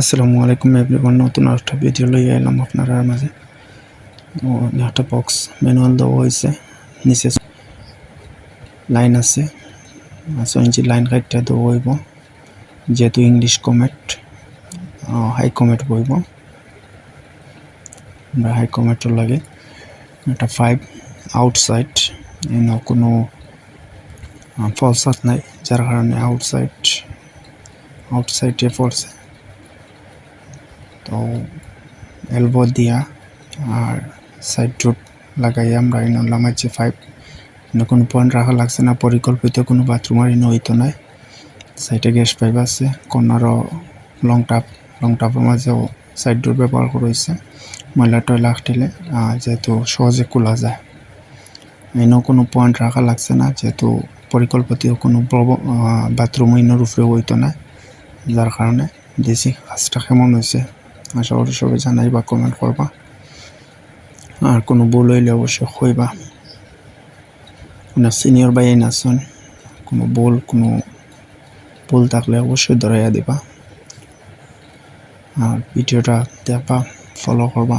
আসসালামু আলাইকুম এভরিওয়ান, নতুন একটা ভিডিও লইয়া এলাম আপনার মাঝে। তো একটা বক্স ম্যানুয়াল দেওয়া হয়েছে, নিচে লাইন আছে, 5 ইঞ্চি লাইন কাটটা দেওয়া হইব, যেহেতু ইংলিশ কমেট হাই কমেট বইব, আমরা হাই কমেটর লাগে একটা 5 আউটসাইড, কোনো ফলসাত নাই, যার কারণে আউটসাইডে পড়ছে। তো এলবো দিয়া আর সাইড রুট লাগাই আমরা লামাইছি 5। কোনো পয়েন্ট রাখা লাগছে না, পরিকল্পিত কোনো বাথরুম আর হইতো নাই। সাইডে গ্যাস পাইপ আছে, কর্নারও লং টাপের মাঝেও সাইড রুট ব্যবহার করা হয়েছে। ময়লা টয়লা আটলে যেহেতু সহজে খোলা যায়, এনেও কোনো পয়েন্ট রাখা লাগছে না, যেহেতু পরিকল্পিত কোনো বাথরুম ইনোর উপরে হইতো না, যার কারণে দেখি কাজটা কেমন হয়েছে আশা করি সবাই জানাই বা কমেন্ট করবা। আর কোনো ভুল হইলে অবশ্যই কইবা। সিনিয়র ভাই আছেন, কোনো ভুল থাকলে অবশ্যই ধরাইয়া দিবা। আর ভিডিওটা দেখবা, ফলো করবা।